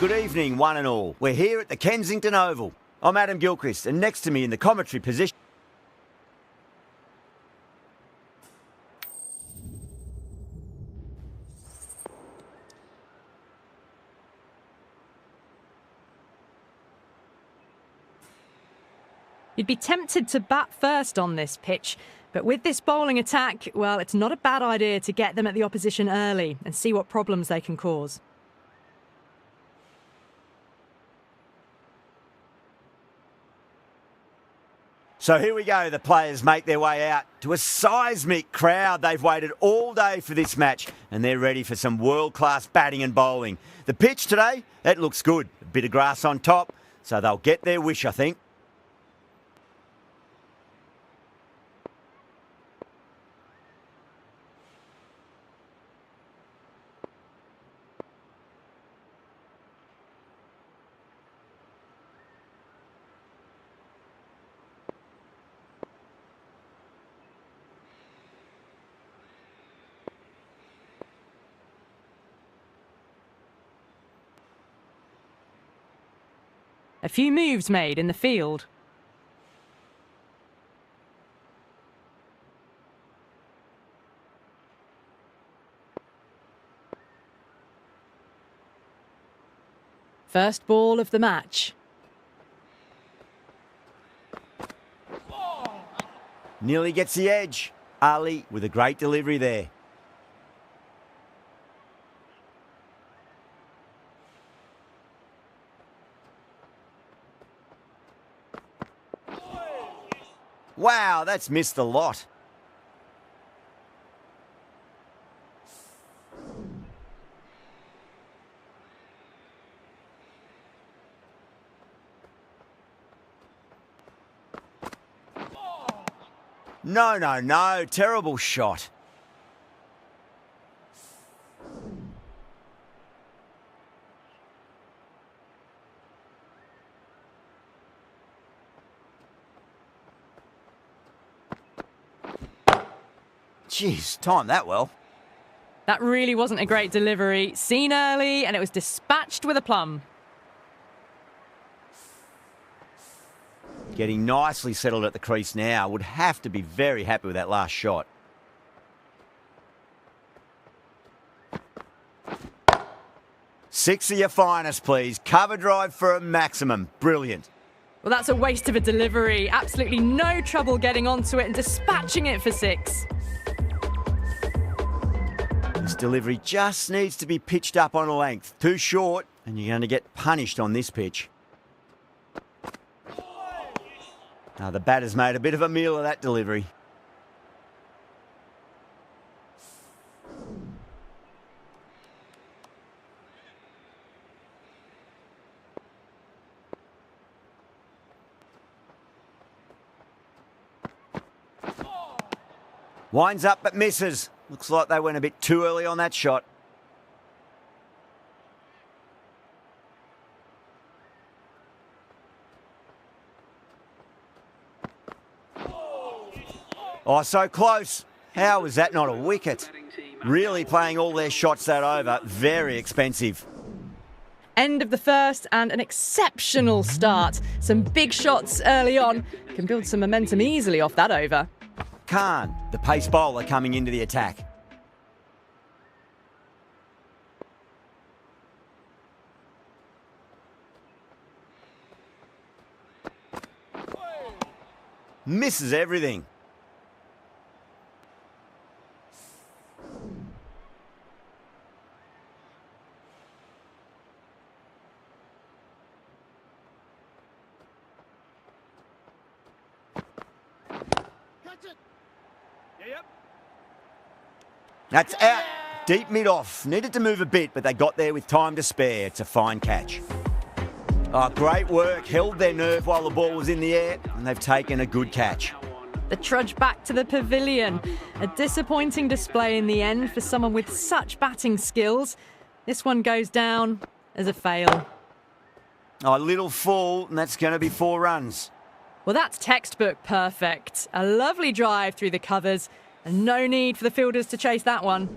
Good evening, one and all. We're here at the Kensington Oval. I'm Adam Gilchrist, and next to me in the commentary position... You'd be tempted to bat first on this pitch, but with this bowling attack, well, it's not a bad idea to get them at the opposition early and see what problems they can cause. So here we go, the players make their way out to a seismic crowd. They've waited all day for this match and they're ready for some world-class batting and bowling. The pitch today, it looks good. A bit of grass on top, so they'll get their wish, I think. A few moves made in the field. First ball of the match. Nearly gets the edge. Ali with a great delivery there. Wow, that's missed a lot. No, terrible shot. Jeez, timed that well. That really wasn't a great delivery. Seen early and it was dispatched with a plum. Getting nicely settled at the crease now. Would have to be very happy with that last shot. Six of your finest, please. Cover drive for a maximum. Brilliant. Well, that's a waste of a delivery. Absolutely no trouble getting onto it and dispatching it for six. This delivery just needs to be pitched up on a length. Too short, and you're going to get punished on this pitch. Now, the batter's made a bit of a meal of that delivery. Winds up but misses. Looks like they went a bit too early on that shot. Oh, so close. How was that not a wicket? Really playing all their shots that over. Very expensive. End of the first and an exceptional start. Some big shots early on. Can build some momentum easily off that over. Khan, the pace bowler coming into the attack. Misses everything. That's out. Deep mid-off. Needed to move a bit, but they got there with time to spare. It's a fine catch. Oh, great work. Held their nerve while the ball was in the air, and they've taken a good catch. The trudge back to the pavilion. A disappointing display in the end for someone with such batting skills. This one goes down as a fail. Oh, a little full, and that's going to be 4 runs. Well, that's textbook perfect. A lovely drive through the covers, and no need for the fielders to chase that one.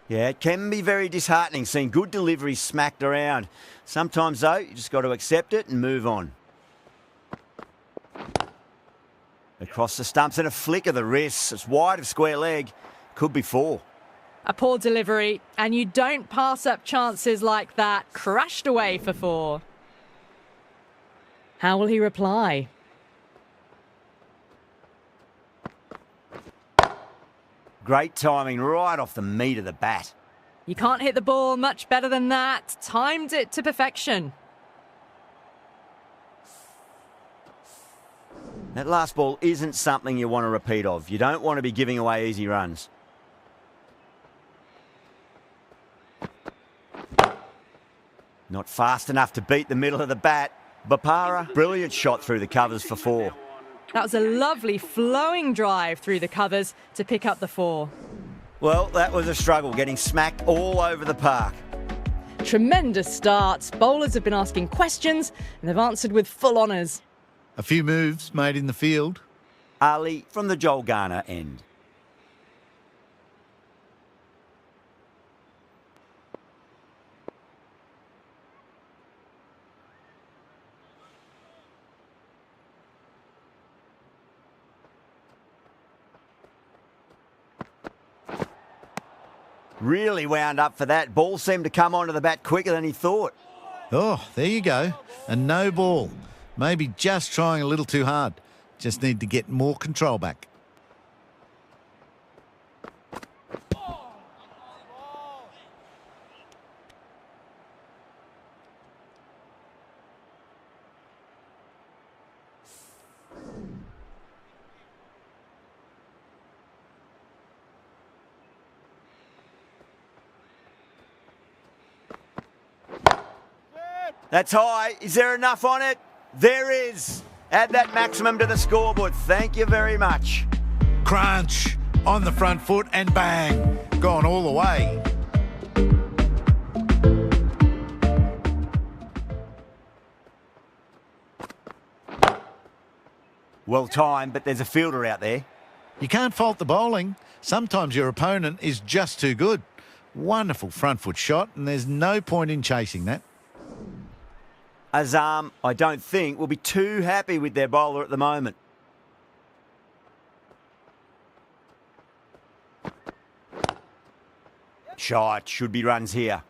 Yeah, it can be very disheartening seeing good deliveries smacked around. Sometimes, though, you just got to accept it and move on. Across the stumps and a flick of the wrists. It's wide of square leg. Could be 4. A poor delivery, and you don't pass up chances like that. Crashed away for 4. How will he reply? Great timing right off the meat of the bat. You can't hit the ball much better than that. Timed it to perfection. That last ball isn't something you want to repeat of. You don't want to be giving away easy runs. Not fast enough to beat the middle of the bat. Bopara, brilliant shot through the covers for 4. That was a lovely flowing drive through the covers to pick up the 4. Well, that was a struggle, getting smacked all over the park. Tremendous starts. Bowlers have been asking questions and they've answered with full honours. A few moves made in the field. Ali from the Joel Garner end. Really wound up for that. Ball seemed to come onto the bat quicker than he thought. Oh, there you go. A no ball. Maybe just trying a little too hard. Just need to get more control back. That's high. Is there enough on it? There is. Add that maximum to the scoreboard. Thank you very much. Crunch on the front foot and bang. Gone all the way. Well timed, but there's a fielder out there. You can't fault the bowling. Sometimes your opponent is just too good. Wonderful front foot shot, and there's no point in chasing that. Azam, I don't think, will be too happy with their bowler at the moment. Shot, should be runs here.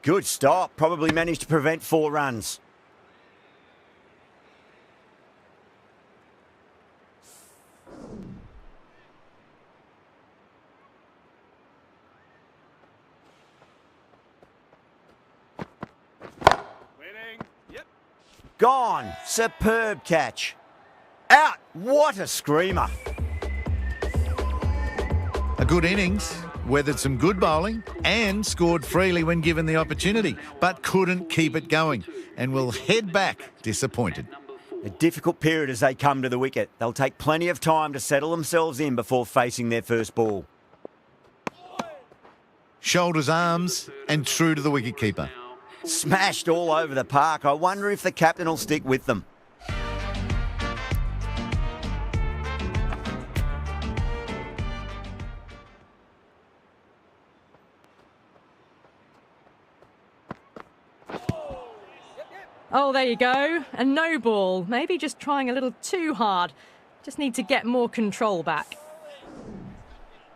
Good stop, probably managed to prevent 4 runs. Gone. Superb catch. Out. What a screamer. A good innings, weathered some good bowling and scored freely when given the opportunity, but couldn't keep it going and will head back disappointed. A difficult period as they come to the wicket. They'll take plenty of time to settle themselves in before facing their first ball. Shoulders, arms and true to the wicketkeeper. Smashed all over the park. I wonder if the captain will stick with them. Oh, there you go. A no ball. Maybe just trying a little too hard. Just need to get more control back.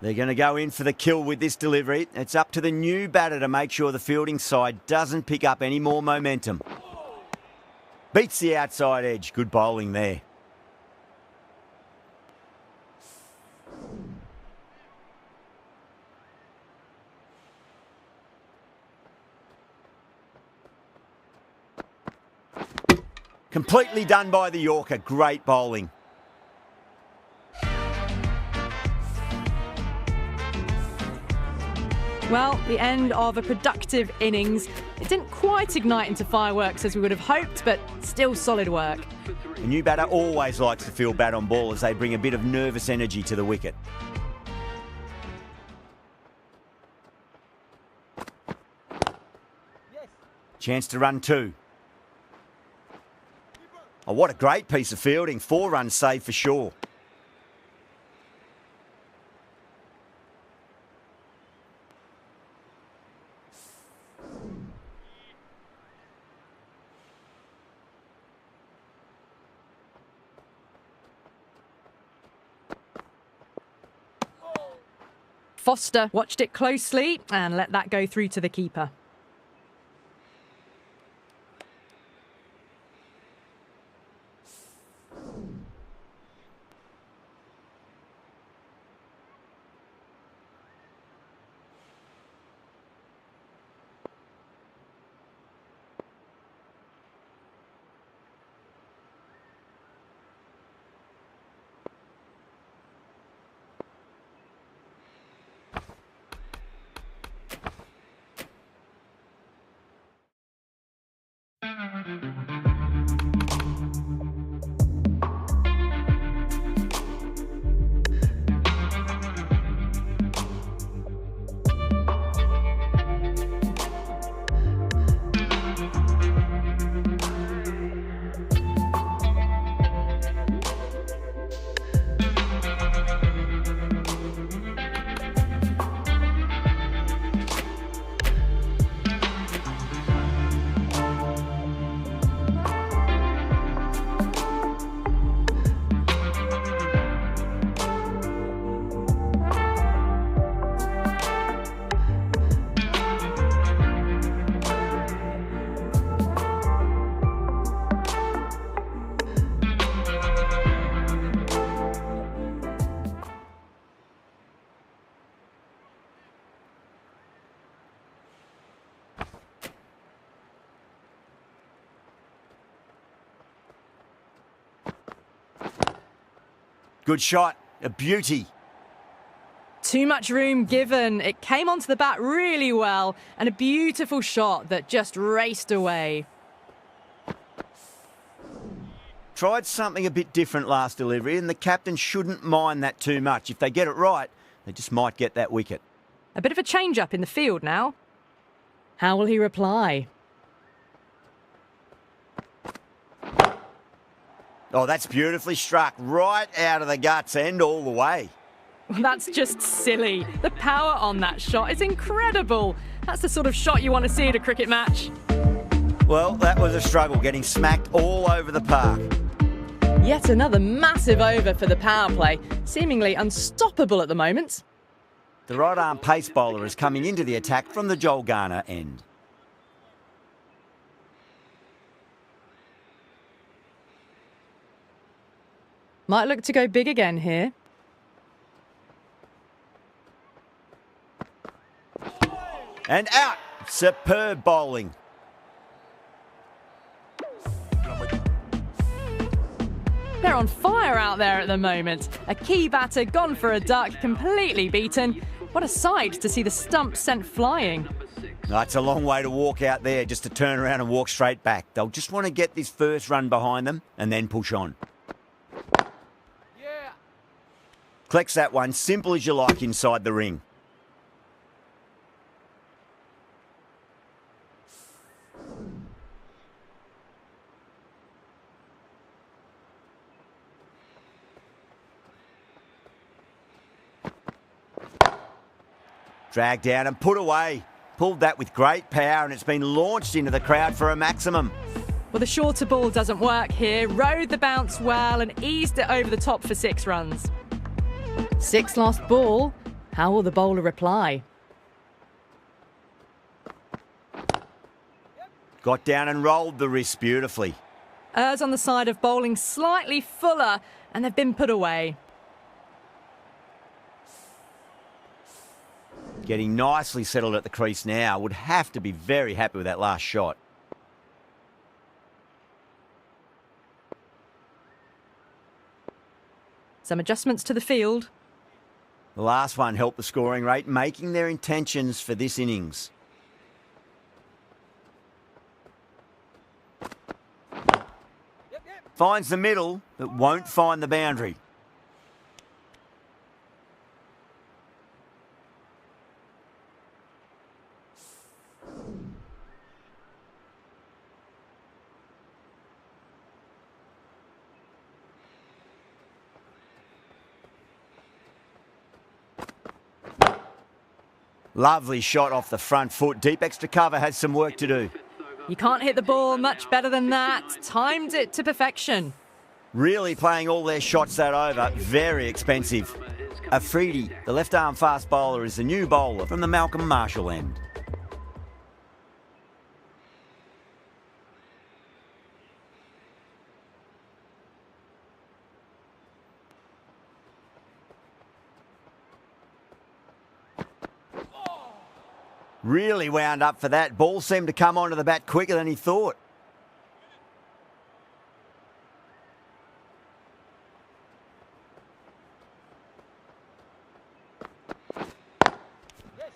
They're going to go in for the kill with this delivery. It's up to the new batter to make sure the fielding side doesn't pick up any more momentum. Beats the outside edge. Good bowling there. Completely done by the Yorker. Great bowling. Well, the end of a productive innings. It didn't quite ignite into fireworks as we would have hoped, but still solid work. A new batter always likes to field bat on ball as they bring a bit of nervous energy to the wicket. Chance to run 2. Oh, what a great piece of fielding. 4 runs saved for sure. Foster watched it closely and let that go through to the keeper. Good shot, a beauty. Too much room given. It came onto the bat really well, and a beautiful shot that just raced away. Tried something a bit different last delivery, and the captain shouldn't mind that too much. If they get it right, they just might get that wicket. A bit of a change-up in the field now. How will he reply? Oh, that's beautifully struck, right out of the guts and all the way. That's just silly. The power on that shot is incredible. That's the sort of shot you want to see at a cricket match. Well, that was a struggle, getting smacked all over the park. Yet another massive over for the power play, seemingly unstoppable at the moment. The right-arm pace bowler is coming into the attack from the Joel Garner end. Might look to go big again here. And out. Superb bowling. They're on fire out there at the moment. A key batter gone for a duck, completely beaten. What a sight to see the stump sent flying. It's a long way to walk out there just to turn around and walk straight back. They'll just want to get this first run behind them and then push on. Collects that one, simple as you like, inside the ring. Dragged down and put away. Pulled that with great power, and it's been launched into the crowd for a maximum. Well, the shorter ball doesn't work here. Rode the bounce well and eased it over the top for 6 runs. 6 last ball. How will the bowler reply? Got down and rolled the wrist beautifully. Errs on the side of bowling slightly fuller, and they've been put away. Getting nicely settled at the crease now. Would have to be very happy with that last shot. Some adjustments to the field. The last one helped the scoring rate, making their intentions for this innings. Finds the middle, but won't find the boundary. Lovely shot off the front foot. Deep extra cover has some work to do. You can't hit the ball much better than that. Timed it to perfection. Really playing all their shots that over. Very expensive. Afridi, the left-arm fast bowler, is the new bowler from the Malcolm Marshall end. Really wound up for that. Ball seemed to come onto the bat quicker than he thought.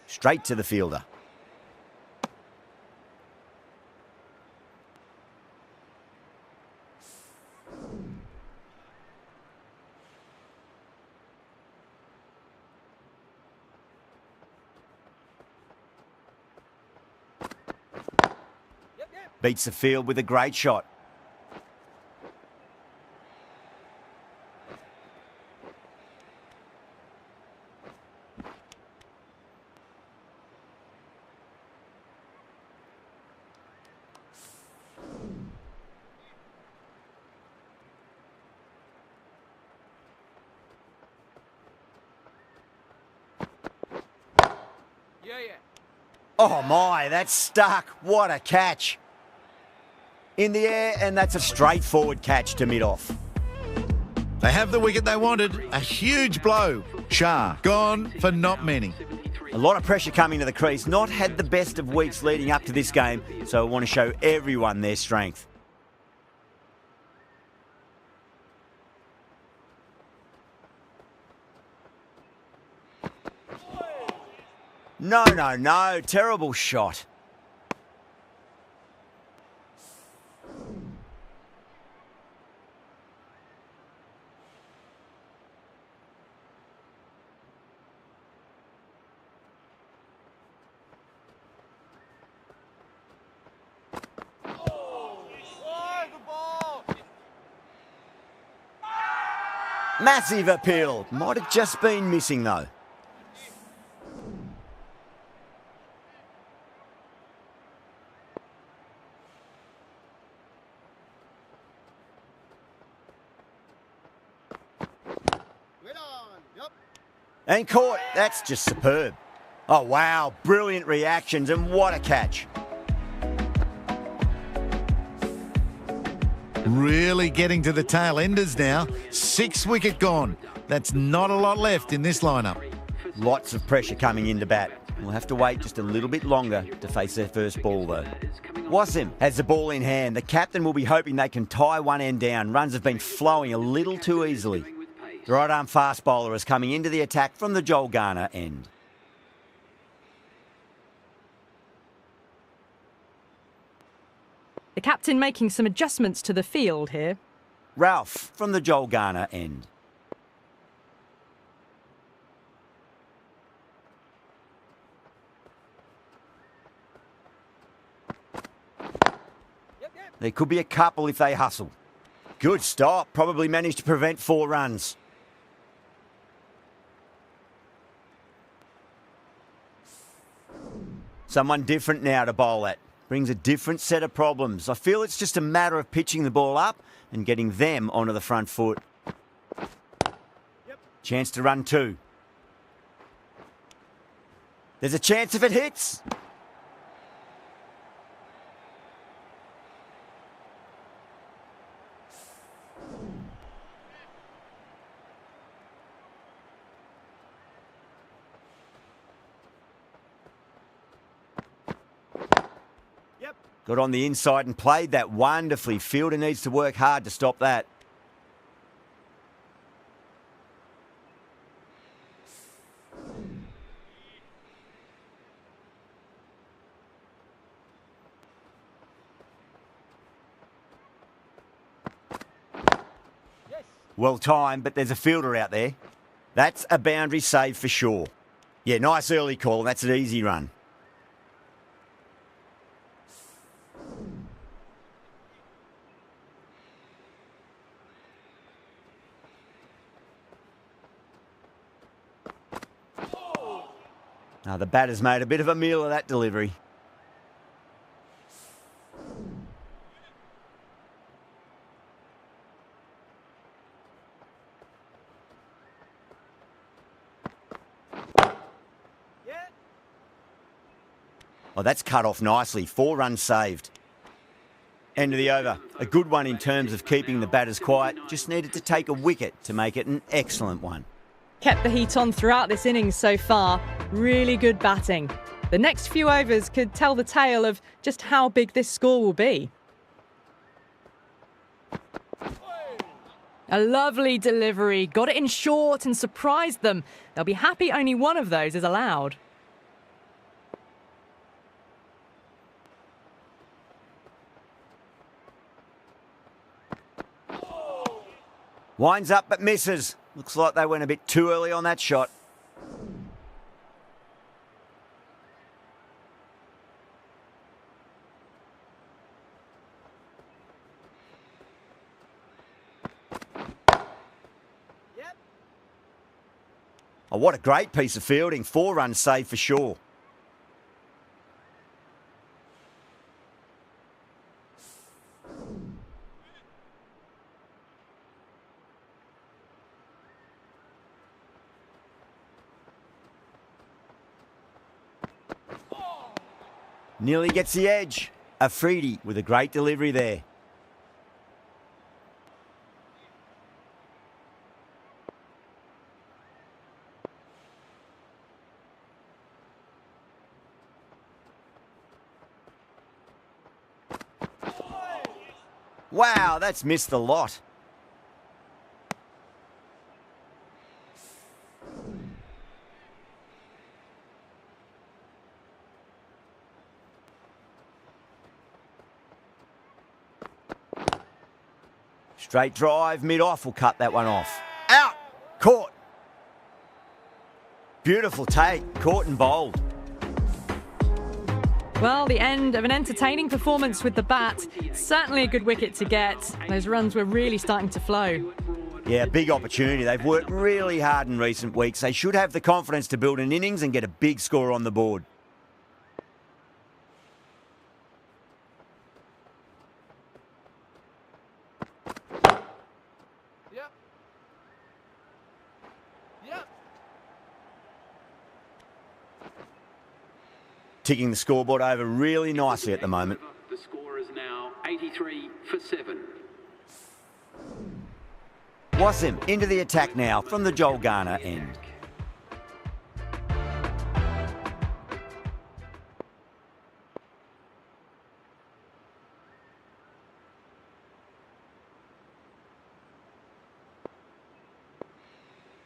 Straight to the fielder. Beats the field with a great shot. Oh my, that's stuck. What a catch. In the air, and that's a straightforward catch to mid-off. They have the wicket they wanted. A huge blow. Shah, gone for not many. A lot of pressure coming to the crease. Not had the best of weeks leading up to this game, so I want to show everyone their strength. No, no, no. Terrible shot. Massive appeal. Might have just been missing though. And caught. That's just superb. Oh, wow. Brilliant reactions, and what a catch. Really getting to the tail enders now. 6 wicket gone. That's not a lot left in this lineup. Lots of pressure coming into bat. We'll have to wait just a little bit longer to face their first ball, though. Wasim has the ball in hand. The captain will be hoping they can tie one end down. Runs have been flowing a little too easily. The right-arm fast bowler is coming into the attack from the Joel Garner end. The captain making some adjustments to the field here. Ralph from the Joel Garner end. There could be a couple if they hustle. Good stop. Probably managed to prevent 4 runs. Someone different now to bowl at. Brings a different set of problems. I feel it's just a matter of pitching the ball up and getting them onto the front foot. Chance to run 2. There's a chance if it hits. Got on the inside and played that wonderfully. Fielder needs to work hard to stop that. Well timed, but there's a fielder out there. That's a boundary save for sure. Yeah, nice early call. That's an easy run. Now the batter's made a bit of a meal of that delivery. Oh, that's cut off nicely. 4 runs saved. End of the over. A good one in terms of keeping the batters quiet. Just needed to take a wicket to make it an excellent one. Kept the heat on throughout this innings so far. Really good batting. The next few overs could tell the tale of just how big this score will be. A lovely delivery. Got it in short and surprised them. They'll be happy only one of those is allowed. Winds up but misses. Looks like they went a bit too early on that shot. Oh, what a great piece of fielding. 4 runs saved for sure. Nearly gets the edge. Afridi with a great delivery there. Wow, that's missed the lot. Straight drive, mid-off will cut that one off. Out! Caught! Beautiful take, caught and bowled. Well, the end of an entertaining performance with the bat. Certainly a good wicket to get. Those runs were really starting to flow. Yeah, big opportunity. They've worked really hard in recent weeks. They should have the confidence to build an innings and get a big score on the board. Ticking the scoreboard over really nicely at the moment. The score is now 83 for 7. Wasim into the attack now from the Joel Garner end.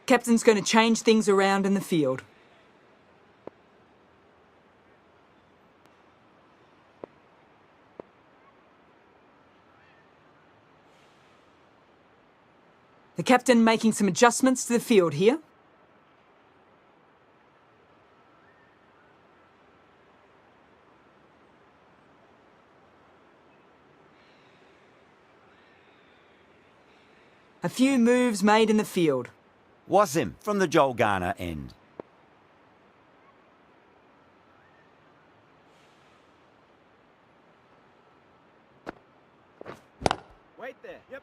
Captain's going to change things around in the field. The captain making some adjustments to the field here. A few moves made in the field. Wasim from the Joel Garner end. Wait there. Yep.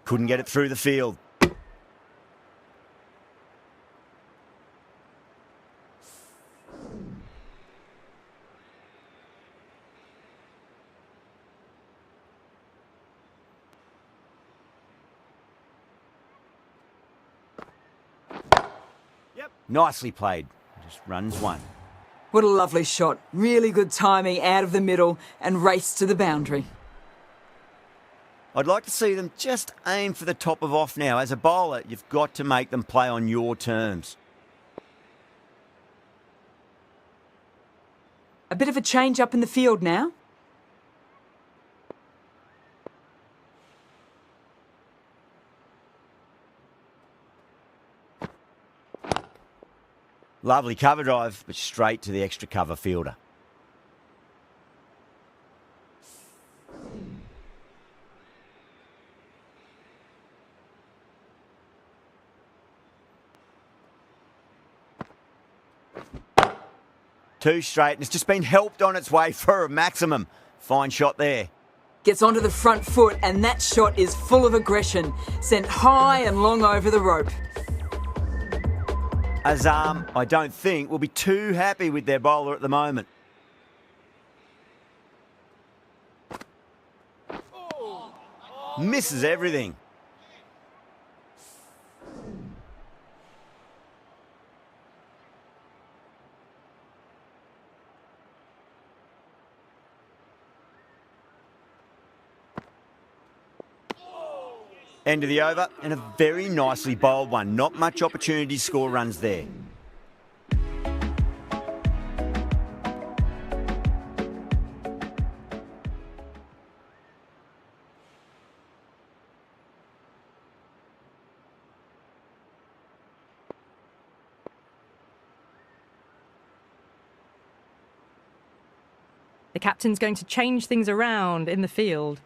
Couldn't get it through the field. Nicely played. Just runs 1. What a lovely shot. Really good timing out of the middle and race to the boundary. I'd like to see them just aim for the top of off now. As a bowler, you've got to make them play on your terms. A bit of a change up in the field now. Lovely cover drive, but straight to the extra cover fielder. Two straight, and it's just been helped on its way for a maximum. Fine shot there. Gets onto the front foot, and that shot is full of aggression. Sent high and long over the rope. Azam, I don't think, will be too happy with their bowler at the moment. Misses everything. End of the over, and a very nicely bowled one. Not much opportunity to score runs there. The captain's going to change things around in the field.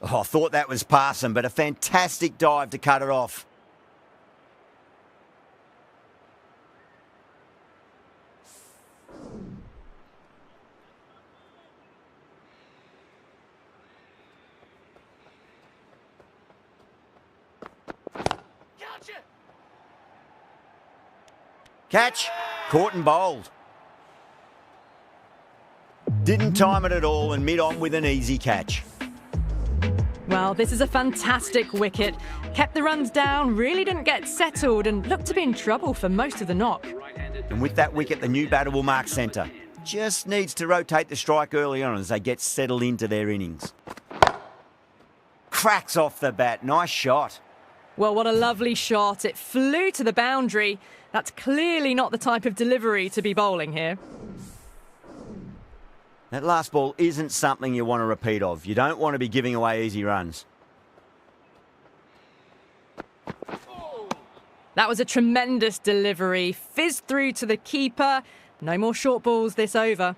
Oh, I thought that was passing, but a fantastic dive to cut it off. Catch, caught and bowled. Didn't time it at all and mid-on with an easy catch. Well, this is a fantastic wicket. Kept the runs down, really didn't get settled and looked to be in trouble for most of the knock. And with that wicket, the new batter will mark centre. Just needs to rotate the strike early on as they get settled into their innings. Cracks off the bat, nice shot. Well, what a lovely shot. It flew to the boundary. That's clearly not the type of delivery to be bowling here. That last ball isn't something you want to repeat of. You don't want to be giving away easy runs. That was a tremendous delivery. Fizzed through to the keeper. No more short balls this over.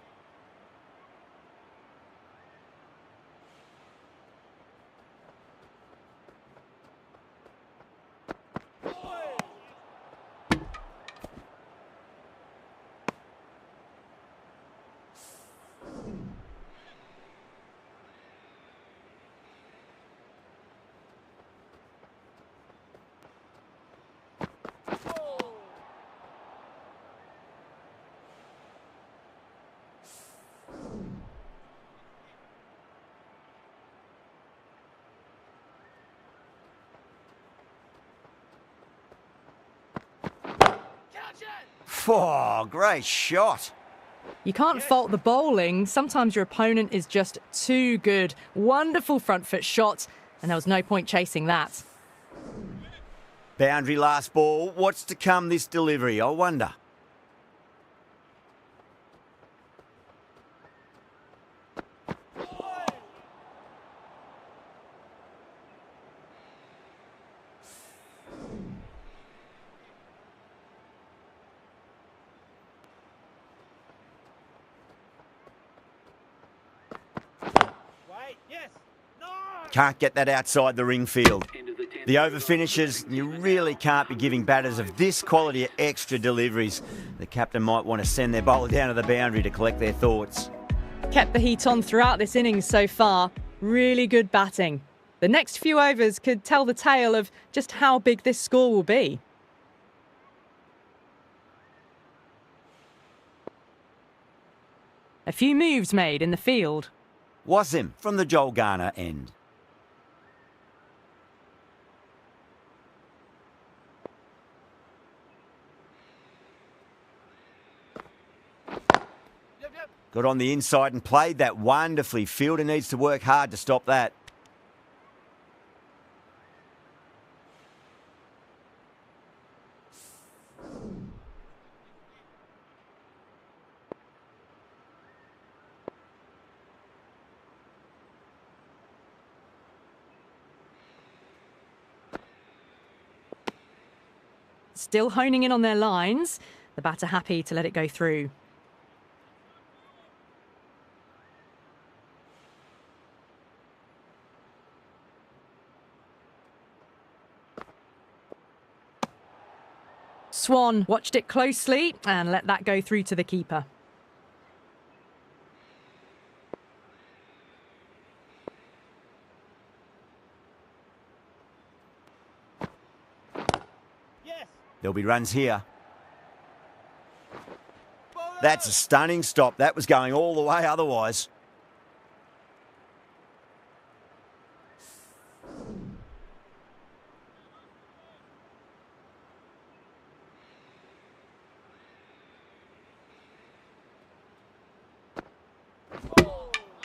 Oh, great shot. You can't fault the bowling. Sometimes your opponent is just too good. Wonderful front foot shot, and there was no point chasing that. Boundary last ball. What's to come this delivery, I wonder? Can't get that outside the ring field. The over finishes, you really can't be giving batters of this quality extra deliveries. The captain might want to send their bowler down to the boundary to collect their thoughts. Kept the heat on throughout this innings so far. Really good batting. The next few overs could tell the tale of just how big this score will be. A few moves made in the field. Wasim from the Joel Garner end. Got on the inside and played that wonderfully. Fielder needs to work hard to stop that. Still honing in on their lines. The batter happy to let it go through. Swan watched it closely and let that go through to the keeper. There'll be runs here. That's a stunning stop. That was going all the way otherwise.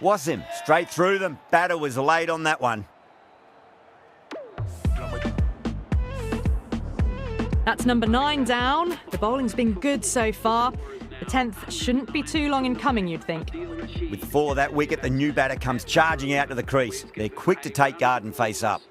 Was him. Straight through them. Batter was late on that one. That's number 9 down. The bowling's been good so far. The 10th shouldn't be too long in coming, you'd think. With 4 of that wicket, the new batter comes charging out to the crease. They're quick to take guard and face up.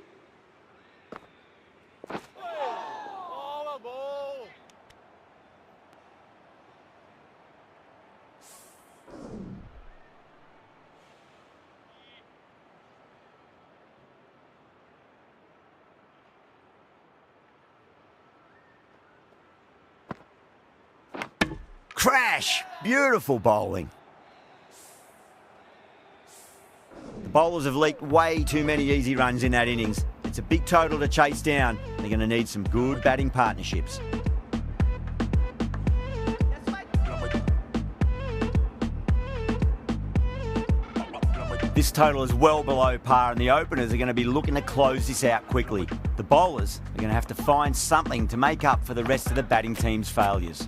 Crash! Beautiful bowling. The bowlers have leaked way too many easy runs in that innings. It's a big total to chase down. They're going to need some good batting partnerships. This total is well below par and the openers are going to be looking to close this out quickly. The bowlers are going to have to find something to make up for the rest of the batting team's failures.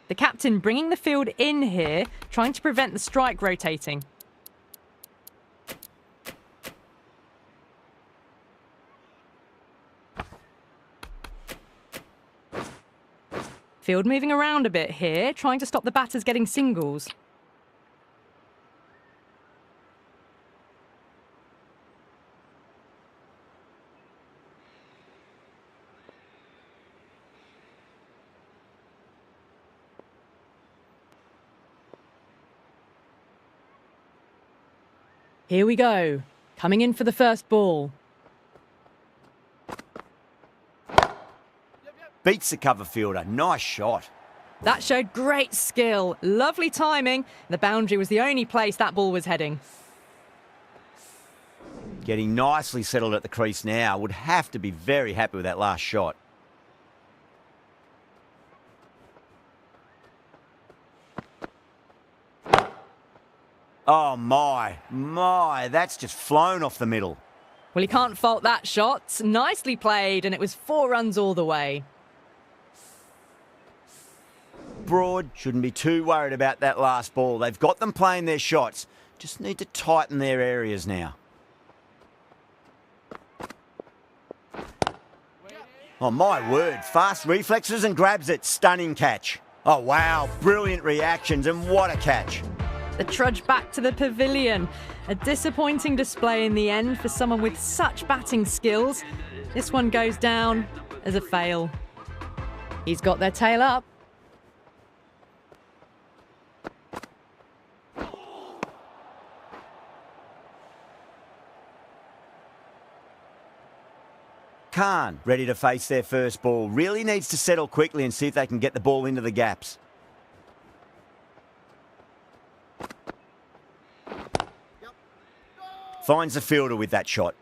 The captain bringing the field in here, trying to prevent the strike rotating. Field moving around a bit here, trying to stop the batters getting singles. Here we go. Coming in for the first ball. Beats the cover fielder. Nice shot. That showed great skill. Lovely timing. The boundary was the only place that ball was heading. Getting nicely settled at the crease now. Would have to be very happy with that last shot. Oh my, that's just flown off the middle. Well, you can't fault that shot. Nicely played, and it was 4 runs all the way. Broad shouldn't be too worried about that last ball. They've got them playing their shots. Just need to tighten their areas now. Oh my word, fast reflexes and grabs it. Stunning catch. Oh wow, brilliant reactions and what a catch. The trudge back to the pavilion. A disappointing display in the end for someone with such batting skills. This one goes down as a fail. He's got their tail up. Khan, ready to face their first ball. Really needs to settle quickly and see if they can get the ball into the gaps. Finds the fielder with that shot.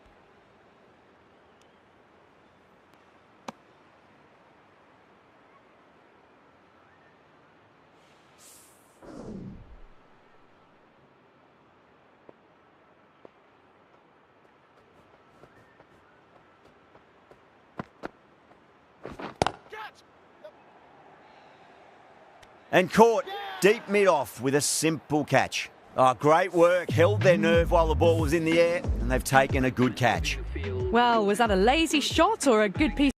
And caught deep mid-off with a simple catch. Oh, great work. Held their nerve while the ball was in the air, and they've taken a good catch. Well, was that a lazy shot or a good piece